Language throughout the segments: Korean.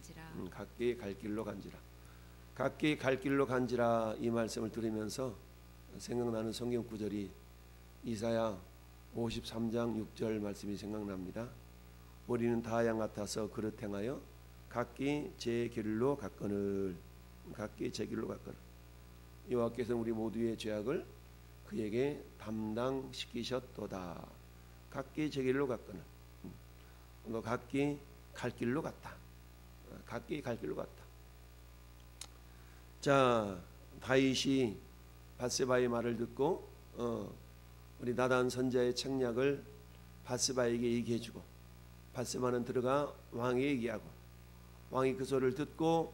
간지라. 각기 갈 길로 간지라. 각기 갈 길로 간지라. 이 말씀을 들으면서 생각나는 성경 구절이 이사야 53장 6절 말씀이 생각납니다. 우리는 다 양 같아서 그릇 행하여 각기 제 길로 갔거늘. 각기 제 길로 갔거늘. 여호와께서 우리 모두의 죄악을 그에게 담당시키셨도다. 각기 제 길로 갔거늘. 각기 갈 길로 갔다. 각기 갈 길로 갔다. 자, 다윗이 밧세바의 말을 듣고 우리 나단 선지자의 책략을 밧세바에게 얘기해주고, 밧세바는 들어가 왕에게 얘기하고, 왕이 그 소리를 듣고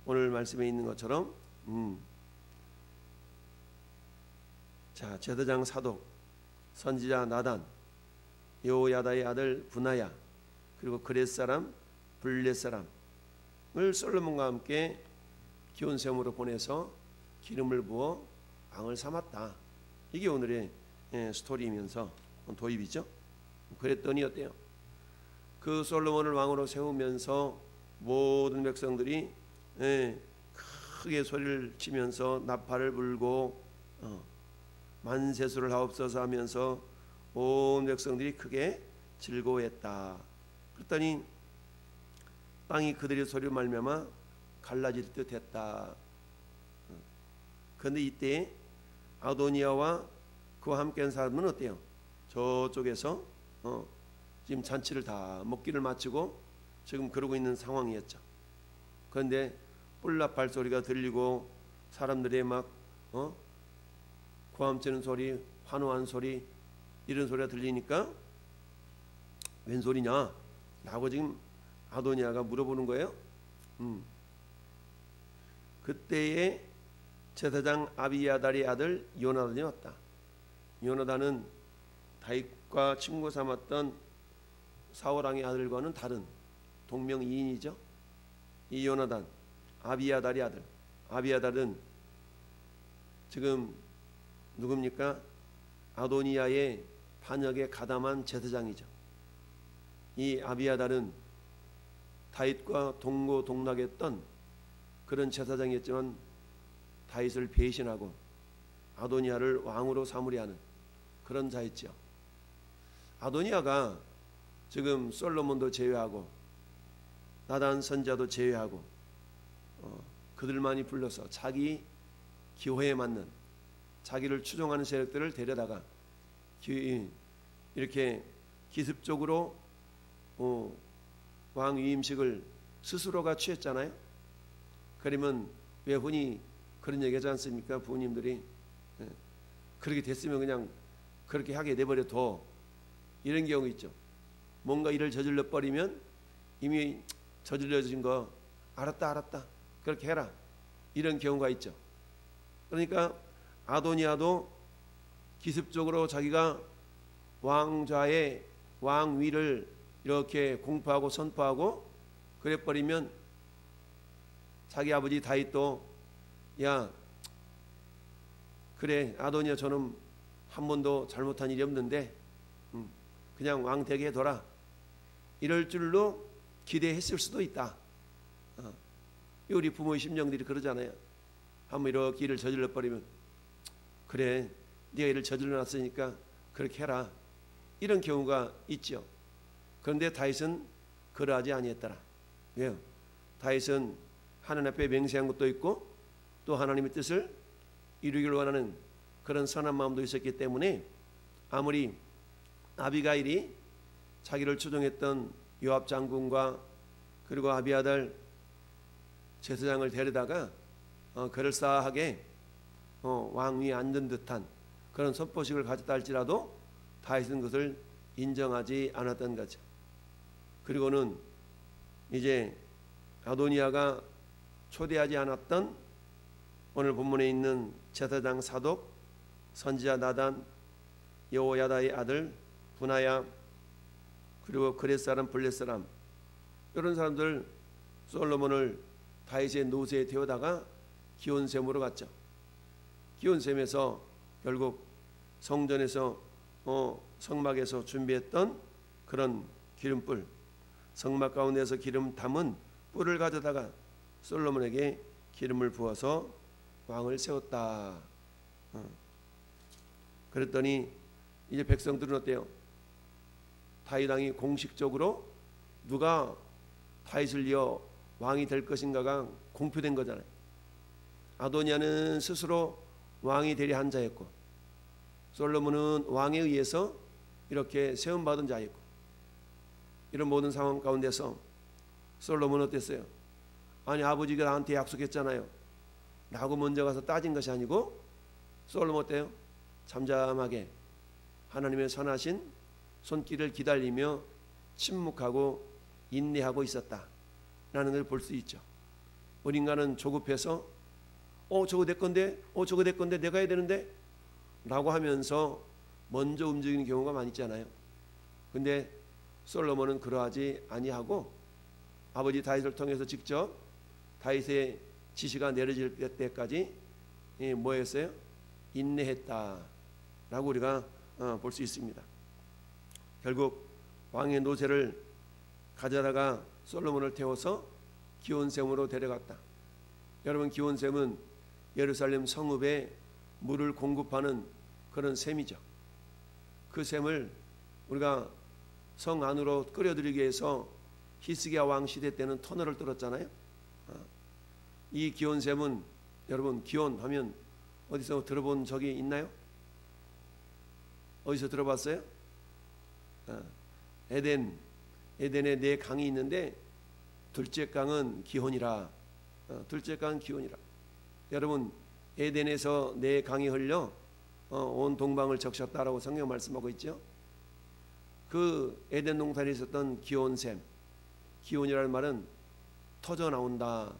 오늘 말씀에 있는 것처럼 자, 제사장 사독, 선지자 나단, 여호야다의 아들 분하야, 그리고 그렛 사람 블렛 사람을 솔로몬과 함께 기온샘으로 보내서 기름을 부어 왕을 삼았다. 이게 오늘의 스토리이면서 도입이죠. 그랬더니 어때요? 그 솔로몬을 왕으로 세우면서 모든 백성들이 크게 소리를 치면서 나팔을 불고 만세수를 하옵소서 하면서 온 백성들이 크게 즐거워했다. 그랬더니 땅이 그들의 소리로 말미암아 갈라질 듯 했다. 그런데 이때 아도니아와 그와 함께한 사람은 어때요? 저쪽에서 지금 잔치를 다 먹기를 마치고 지금 그러고 있는 상황이었죠. 그런데 뿔납 발소리가 들리고 사람들의 막 고함치는 소리, 환호한 소리, 이런 소리가 들리니까 웬 소리냐? 라고 지금 아도니아가 물어보는 거예요. 그때에 제사장 아비야달의 아들 요나단이 왔다. 요나단은 다윗과 친구 삼았던 사울왕의 아들과는 다른 동명이인이죠. 이 요나단, 아비야달의 아들. 아비야달은 지금 누굽니까? 아도니아의 반역에 가담한 제사장이죠. 이 아비야달은 다윗과 동고동락했던 그런 제사장이었지만 다윗을 배신하고 아도니아를 왕으로 삼으려 하는 그런 자였죠. 아도니아가 지금 솔로몬도 제외하고 나단 선지자도 제외하고 그들만이 불러서 자기 기호에 맞는 자기를 추종하는 세력들을 데려다가 이렇게 기습적으로 왕 위임식을 스스로가 취했잖아요. 그러면 왜 흔히 그런 얘기하지 않습니까? 부모님들이 그렇게 됐으면 그냥 그렇게 하게 내버려둬, 이런 경우 있죠. 뭔가 일을 저질러 버리면 이미 저질러진 거 알았다 그렇게 해라, 이런 경우가 있죠. 그러니까 아도니아도 기습적으로 자기가 왕좌의 왕위를 이렇게 공포하고 선포하고 그래버리면 자기 아버지 다윗도 야 그래 아도니아 저놈 한 번도 잘못한 일이 없는데 그냥 왕 되게 해둬라, 이럴 줄로 기대했을 수도 있다. 우리 부모의 심정들이 그러잖아요. 한번 이렇게 일을 저질러 버리면 그래 네가 일을 저질러 놨으니까 그렇게 해라, 이런 경우가 있죠. 그런데 다윗은 그러하지 아니했더라. 왜요? 다윗은 하나님 앞에 맹세한 것도 있고 또 하나님의 뜻을 이루기를 원하는 그런 선한 마음도 있었기 때문에 아무리 아비가일이 자기를 추종했던 요압 장군과 그리고 아비아달 제사장을 데려다가 그럴싸하게 왕위에 앉은 듯한 그런 선포식을 가졌다 할지라도 다윗은 그것을 인정하지 않았던 거죠. 그리고는 이제 아도니아가 초대하지 않았던 오늘 본문에 있는 제사장 사독, 선지자 나단, 여호야다의 아들 분하야, 그리고 그렛 사람 블렛 사람, 이런 사람들 솔로몬을 다윗의 노새에 태우다가 기온샘으로 갔죠. 기온샘에서 결국 성전에서 성막에서 준비했던 그런 기름불, 성막 가운데서 기름 담은 뿔을 가져다가 솔로몬에게 기름을 부어서 왕을 세웠다. 그랬더니 이제 백성들은 어때요? 다윗 왕이 공식적으로 누가 다윗을 이어 왕이 될 것인가가 공표된 거잖아요. 아도니아는 스스로 왕이 되려 한 자였고 솔로몬은 왕에 의해서 이렇게 세움받은 자였고, 이런 모든 상황 가운데서 솔로몬은 어땠어요? 아니, 아버지가 나한테 약속했잖아요 라고 먼저 가서 따진 것이 아니고, 솔로몬 어때요? 잠잠하게 하나님의 선하신 손길을 기다리며 침묵하고 인내하고 있었다라는 걸 볼 수 있죠. 우리 인간은 조급해서 저거 내 건데, 저거 내 건데 내가 해야 되는데 라고 하면서 먼저 움직이는 경우가 많이 있잖아요. 근데 솔로몬은 그러하지 아니하고 아버지 다윗을 통해서 직접 다윗의 지시가 내려질 때까지 뭐 했어요? 인내했다라고 우리가 볼 수 있습니다. 결국 왕의 노새를 가져다가 솔로몬을 태워서 기온샘으로 데려갔다. 여러분, 기온샘은 예루살렘 성읍에 물을 공급하는 그런 샘이죠. 그 샘을 우리가 성 안으로 끌어들이기 위해서 히스기야 왕 시대 때는 터널을 뚫었잖아요. 이 기온샘은, 여러분, 기온 하면 어디서 들어본 적이 있나요? 어디서 들어봤어요? 에덴에 4강이 있는데 둘째 강은 기혼이라. 둘째 강은 기혼이라. 여러분, 에덴에서 4강이 흘려 온 동방을 적셨다라고 성경 말씀하고 있죠. 그 에덴 동산에 있었던 기온샘, 기온이라는 말은 터져 나온다,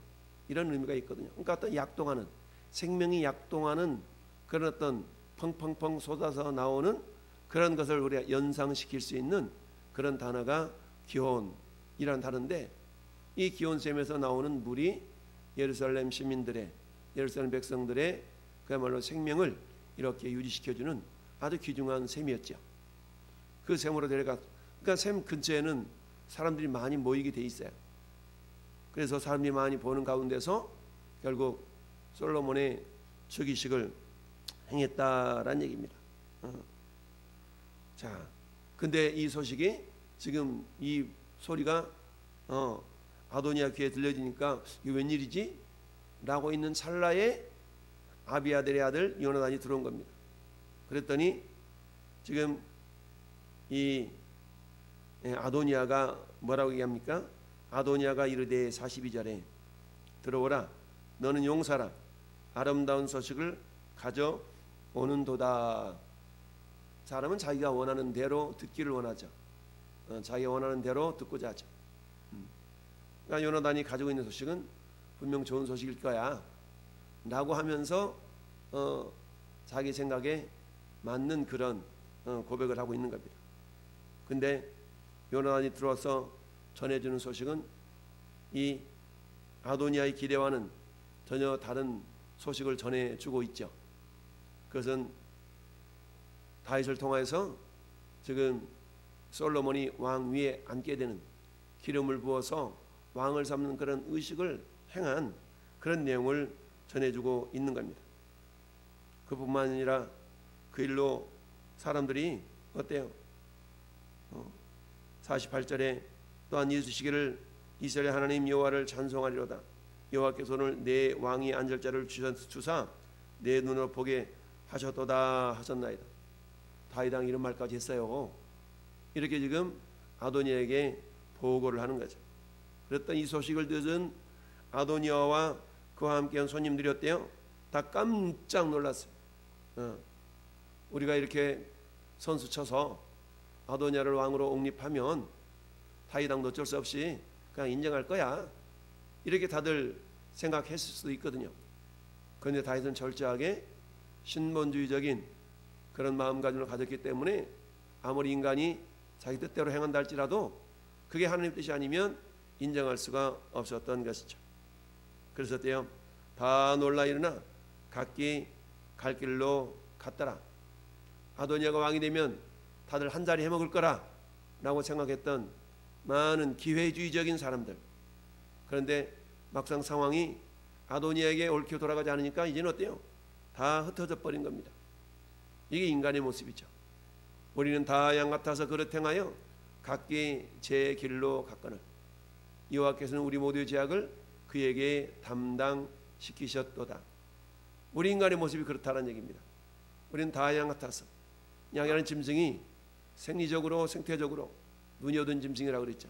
이런 의미가 있거든요. 그러니까 어떤 약동하는, 생명이 약동하는 그런 어떤 펑펑펑 쏟아서 나오는 그런 것을 우리가 연상시킬 수 있는 그런 단어가 기온이라는 단어인데, 이 기온샘에서 나오는 물이 예루살렘 시민들의, 예루살렘 백성들의 그야말로 생명을 이렇게 유지시켜주는 아주 귀중한 샘이었죠. 그 샘으로 데려가, 그러니까 샘 근처에는 사람들이 많이 모이게 돼 있어요. 그래서 사람들이 많이 보는 가운데서 결국 솔로몬의 즉위식을 행했다라는 얘기입니다. 자, 근데 이 소식이, 지금 이 소리가 아도니아 귀에 들려지니까 이게 웬일이지? 라고 있는 찰나에 아비아델의 아들 요나단이 들어온 겁니다. 그랬더니 지금 이 아도니아가 뭐라고 얘기합니까? 아도니아가 이르되 42절에 들어오라, 너는 용사라, 아름다운 소식을 가져오는도다. 사람은 자기가 원하는 대로 듣기를 원하죠. 자기가 원하는 대로 듣고자 하죠. 그러니까 요나단이 가지고 있는 소식은 분명 좋은 소식일 거야 라고 하면서 자기 생각에 맞는 그런 고백을 하고 있는 겁니다. 근데 요나단이 들어와서 전해주는 소식은 이 아도니아의 기대와는 전혀 다른 소식을 전해주고 있죠. 그것은 다윗을 통해서 지금 솔로몬이 왕 위에 앉게 되는, 기름을 부어서 왕을 삼는 그런 의식을 행한 그런 내용을 전해주고 있는 겁니다. 그뿐만 아니라 그 일로 사람들이 어때요? 48절에 또한 이르시기를 이스라엘 하나님 여호와를 찬송하리로다. 여호와께서 오늘 내 왕이 앉을 자를 주사 내 눈으로 보게 하셨도다 하셨나이다. 다윗 왕이 이런 말까지 했어요. 이렇게 지금 아도니아에게 보고를 하는 거죠. 그랬더니 이 소식을 들은 아도니아와 그와 함께한 손님들이 어때요? 다 깜짝 놀랐어요. 우리가 이렇게 선수 쳐서 아도니아를 왕으로 옹립하면 다윗 왕도 어쩔 수 없이 그냥 인정할 거야, 이렇게 다들 생각했을 수도 있거든요. 그런데 다윗은 철저하게 신본주의적인 그런 마음가짐을 가졌기 때문에 아무리 인간이 자기 뜻대로 행한다 할지라도 그게 하나님 뜻이 아니면 인정할 수가 없었던 것이죠. 그래서 어때요? 다 놀라 일어나 각기 갈 길로 갔더라. 아도니아가 왕이 되면 다들 한 자리 해먹을 거라 라고 생각했던 많은 기회주의적인 사람들, 그런데 막상 상황이 아도니아에게 옳게 돌아가지 않으니까 이제는 어때요? 다 흩어져 버린 겁니다. 이게 인간의 모습이죠. 우리는 다 양 같아서 그릇 행하여 각기 제 길로 갔거늘 여호와께서는 우리 모두의 죄악을 그에게 담당시키셨도다. 우리 인간의 모습이 그렇다는 얘기입니다. 우리는 다 양 같아서, 양이라는 짐승이 생리적으로 생태적으로 눈이 어두운 짐승이라고 그랬죠.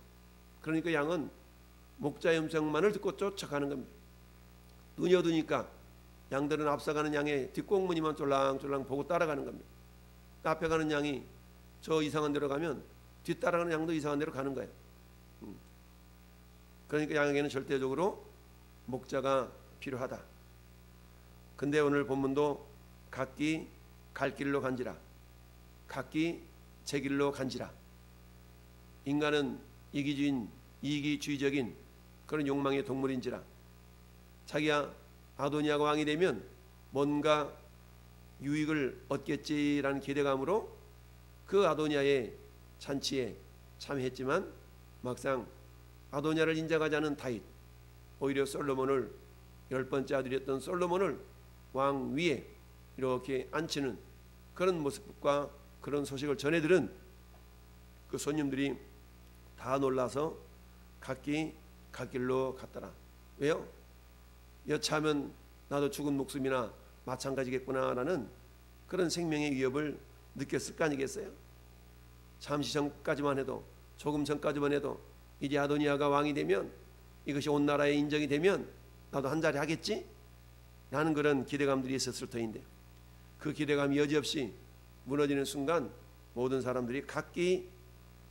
그러니까 양은 목자의 음성만을 듣고 쫓아가는 겁니다. 눈이 어두니까 양들은 앞서가는 양의 뒷공무니만 쫄랑쫄랑 보고 따라가는 겁니다. 앞에 가는 양이 저 이상한 데로 가면 뒤따라가는 양도 이상한 데로 가는 거예요. 그러니까 양에게는 절대적으로 목자가 필요하다. 근데 오늘 본문도 각기 갈 길로 간지라, 각기 제 길로 간지라. 인간은 이기주의적인 그런 욕망의 동물인지라 자기야 아도니아가 왕이 되면 뭔가 유익을 얻겠지라는 기대감으로 그 아도니아의 잔치에 참여했지만 막상 아도니아를 인정하지 않은 다윗, 오히려 솔로몬을 10번째 아들이었던 솔로몬을 왕 위에 이렇게 앉히는 그런 모습과 그런 소식을 전해들은 그 손님들이 다 놀라서 각기 갈 길로 갔더라. 왜요? 여차하면 나도 죽은 목숨이나 마찬가지겠구나라는 그런 생명의 위협을 느꼈을 거 아니겠어요? 잠시 전까지만 해도, 조금 전까지만 해도 이제 아도니아가 왕이 되면, 이것이 온 나라에 인정이 되면 나도 한 자리 하겠지? 라는 그런 기대감들이 있었을 터인데 그 기대감이 여지없이 무너지는 순간 모든 사람들이 각기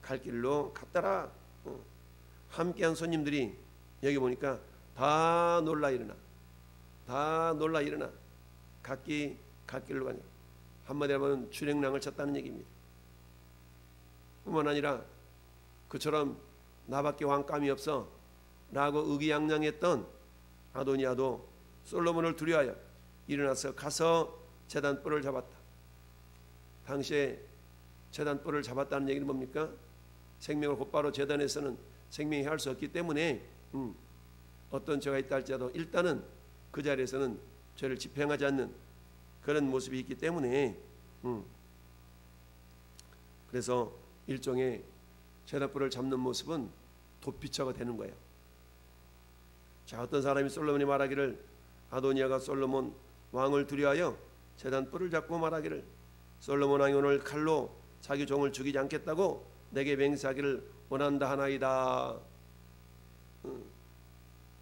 갈 길로 갔더라. 함께한 손님들이 여기 보니까 다 놀라 일어나, 다 놀라 일어나 각기 갈 길로 가냐. 한마디로 하면 출행랑을 쳤다는 얘기입니다. 뿐만 아니라 그처럼 나밖에 왕감이 없어 라고 의기양양했던 아도니아도 솔로몬을 두려워하여 일어나서 가서 제단뿔을 잡았다. 당시에 제단뿔을 잡았다는 얘기는 뭡니까? 생명을 곧바로 제단에서는 생명이 할 수 없기 때문에 어떤 죄가 있다 할지라도 일단은 그 자리에서는 죄를 집행하지 않는 그런 모습이 있기 때문에 그래서 일종의 제단뿔을 잡는 모습은 도피처가 되는 거예요. 자, 어떤 사람이 솔로몬이 말하기를 아도니아가 솔로몬 왕을 두려워하여 제단뿔을 잡고 말하기를 솔로몬 왕이 오늘 칼로 자기 종을 죽이지 않겠다고 내게 맹세하기를 원한다 하나이다.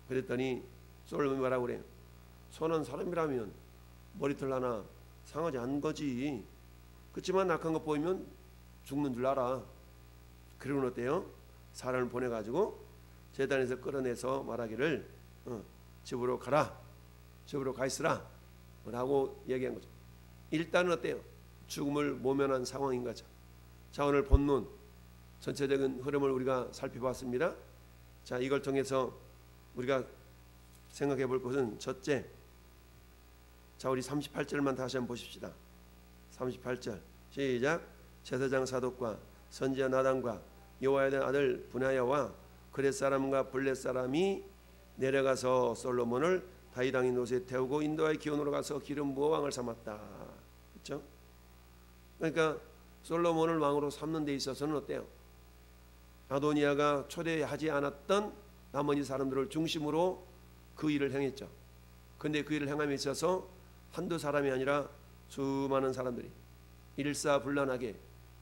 그랬더니 솔로몬이 뭐라고 그래요? 선한 사람이라면 머리털 하나 상하지 않은 거지. 그렇지만 악한 것 보이면 죽는 줄 알아. 그리고는 어때요? 사람을 보내가지고 제단에서 끌어내서 말하기를 집으로 가라, 집으로 가 있으라 라고 얘기한 거죠. 일단은 어때요? 죽음을 모면한 상황인 거죠. 자, 오늘 본문 전체적인 흐름을 우리가 살펴봤습니다. 자, 이걸 통해서 우리가 생각해 볼 것은 첫째, 자, 우리 38절만 다시 한번 보십시다. 38절 시작. 제사장 사독과 선지자 나단과 여호와의 아들 분하야와 그렛 사람과 블렛 사람이 내려가서 솔로몬을 다윗 왕의 노새에 태우고 인도의 기온으로 가서 기름 부어 왕을 삼았다. 그렇죠? 그러니까 솔로몬을 왕으로 삼는 데 있어서는 어때요? 아도니아가 초대하지 않았던 나머지 사람들을 중심으로 그 일을 행했죠. 그런데 그 일을 행함에 있어서 한두 사람이 아니라 수많은 사람들이 일사불란하게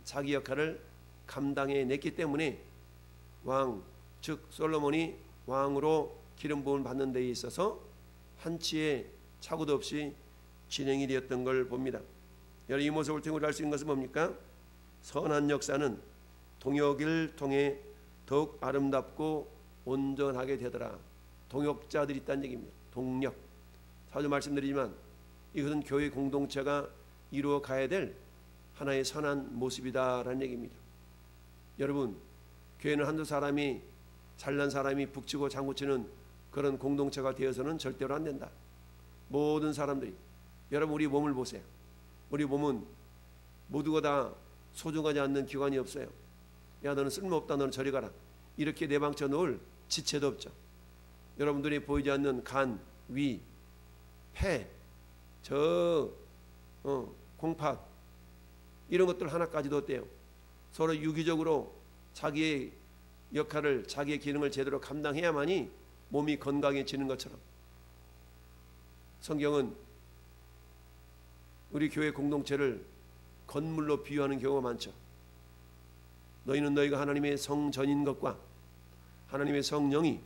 자기 역할을 감당해냈기 때문에 왕, 즉 솔로몬이 왕으로 기름 부음을 받는 데 있어서 한치의 착오도 없이 진행이 되었던 걸 봅니다. 여러분, 이 모습을 통해 우리가 알 수 있는 것은 뭡니까? 선한 역사는 동역을 통해 더욱 아름답고 온전하게 되더라. 동역자들이 있다는 얘기입니다. 동력. 자주 말씀드리지만 이것은 교회 공동체가 이루어 가야 될 하나의 선한 모습이다라는 얘기입니다. 여러분, 교회는 한두 사람이 잘난 사람이 북치고 장구치는 그런 공동체가 되어서는 절대로 안 된다. 모든 사람들이, 여러분 우리 몸을 보세요. 우리 몸은 모두가 다 소중하지 않는 기관이 없어요. 야, 너는 쓸모없다, 너는 저리 가라, 이렇게 내방쳐 놓을 지체도 없죠. 여러분들이 보이지 않는 간, 위, 폐, 공팥 이런 것들 하나까지도 어때요? 서로 유기적으로 자기의 역할을, 자기의 기능을 제대로 감당해야만이 몸이 건강해지는 것처럼 성경은 우리 교회 공동체를 건물로 비유하는 경우가 많죠. 너희는 너희가 하나님의 성전인 것과 하나님의 성령이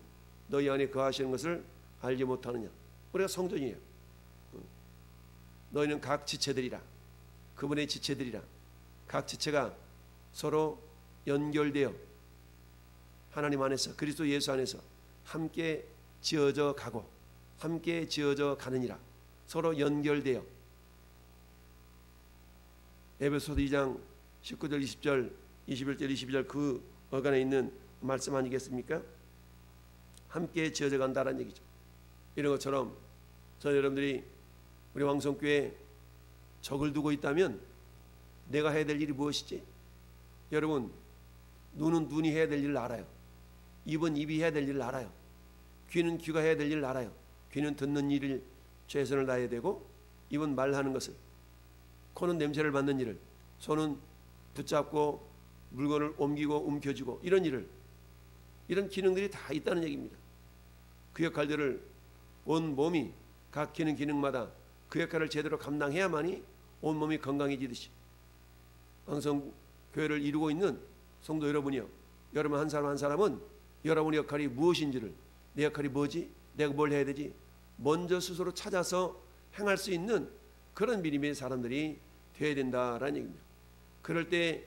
너희 안에 거하시는 것을 알지 못하느냐. 우리가 성전이에요. 너희는 각 지체들이라, 그분의 지체들이라. 각 지체가 서로 연결되어 하나님 안에서, 그리스도 예수 안에서 함께 지어져 가고 함께 지어져 가느니라. 서로 연결되어. 에베소서 2장 19절 20절 21절 22절 그 어간에 있는 말씀 아니겠습니까? 함께 지어져 간다는 얘기죠. 이런 것처럼 저는 여러분들이 우리 왕성교회에 적을 두고 있다면 내가 해야 될 일이 무엇이지? 여러분, 눈은 눈이 해야 될 일을 알아요. 입은 입이 해야 될 일을 알아요. 귀는 귀가 해야 될 일을 알아요. 귀는 듣는 일을 최선을 다해야 되고, 입은 말하는 것을, 코는 냄새를 맡는 일을, 손은 붙잡고 물건을 옮기고 움켜쥐고 이런 일을, 이런 기능들이 다 있다는 얘기입니다. 그 역할들을 온 몸이 각 기능마다 그 역할을 제대로 감당해야만이 온 몸이 건강해지듯이 왕성교회를 이루고 있는 성도 여러분이요, 여러분 한 사람 한 사람은 여러분의 역할이 무엇인지를, 내 역할이 뭐지? 내가 뭘 해야 되지? 먼저 스스로 찾아서 행할 수 있는 그런 믿음의 사람들이 되어야 된다라는 얘기입니다. 그럴 때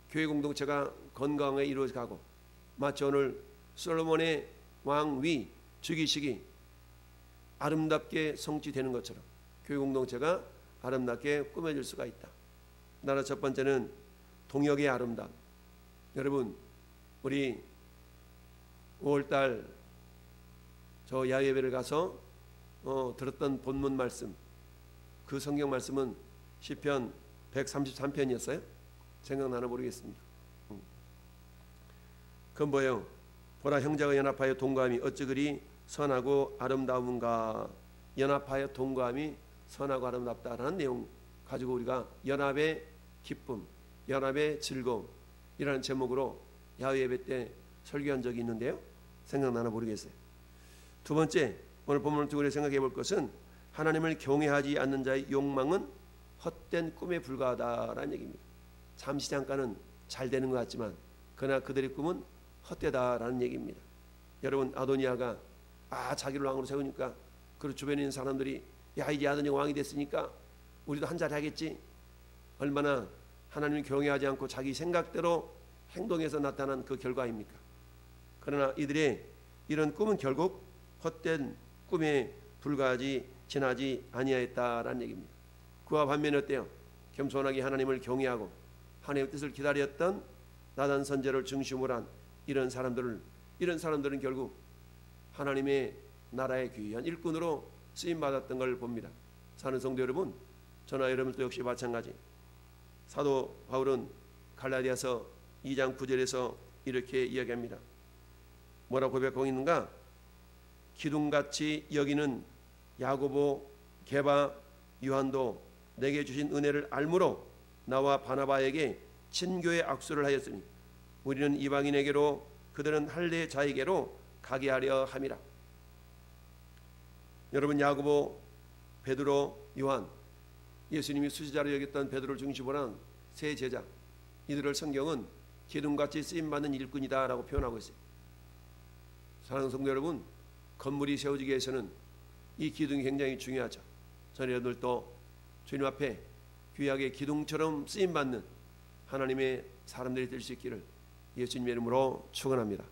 교회 공동체가 건강하게 이루어져 가고, 마치 오늘 솔로몬의 왕위 즉위식이 아름답게 성취되는 것처럼 교회 공동체가 아름답게 꾸며질 수가 있다. 나라 첫 번째는 동역의 아름다움. 여러분, 우리 5월달 저 야외배를 가서 들었던 본문 말씀, 그 성경 말씀은 시편 133편이었어요. 생각나나 모르겠습니다. 그건 뭐예요? 보라, 형제가 연합하여 동거함이 어찌 그리 선하고 아름다운가. 연합하여 동거함이 선하고 아름답다라는 내용 가지고 우리가 연합의 기쁨, 연합의 즐거움 이라는 제목으로 야외 예배 때 설교한 적이 있는데요. 생각나나 모르겠어요. 두 번째, 오늘 본문을 두고 생각해 볼 것은 하나님을 경외하지 않는 자의 욕망은 헛된 꿈에 불과하다라는 얘기입니다. 잠시 잠깐은 잘 되는 것 같지만 그러나 그들의 꿈은 헛되다라는 얘기입니다. 여러분, 아도니아가 자기를 왕으로 세우니까 그 주변에 있는 사람들이 야, 이제 아도니아가 왕이 됐으니까 우리도 한 자리 하겠지. 얼마나 하나님을 경외하지 않고 자기 생각대로 행동해서 나타난 그 결과입니까? 그러나 이들의 이런 꿈은 결국 헛된 꿈에 불과하지 지나지 아니하였다라는 얘기입니다. 그와 반면에 어때요? 겸손하게 하나님을 경외하고 하나님의 뜻을 기다렸던 나단 선지자를 중심으로 한 이런 사람들은 결국 하나님의 나라의 귀한 일꾼으로 쓰임 받았던 걸 봅니다. 사는 성도 여러분, 저나 여러분도 역시 마찬가지. 사도 바울은 갈라디아서 2장 9절에서 이렇게 이야기합니다. 뭐라고 고백하고 있는가? 기둥같이 여기는 야고보, 게바, 요한도 내게 주신 은혜를 알므로 나와 바나바에게 친교의 악수를 하였으니 우리는 이방인에게로 그들은 할례자에게로 가게 하려 함이라. 여러분, 야고보, 베드로, 요한, 예수님이 수지자로 여겼던 베드로를 중심으로 한 세 제자, 이들을 성경은 기둥같이 쓰임받는 일꾼이다라고 표현하고 있어요. 사랑하는 성도 여러분, 건물이 세워지기 위해서는 이 기둥이 굉장히 중요하죠. 저희 여러분들도 주님 앞에 귀하게 기둥처럼 쓰임받는 하나님의 사람들이 될 수 있기를 예수님의 이름으로 축원합니다.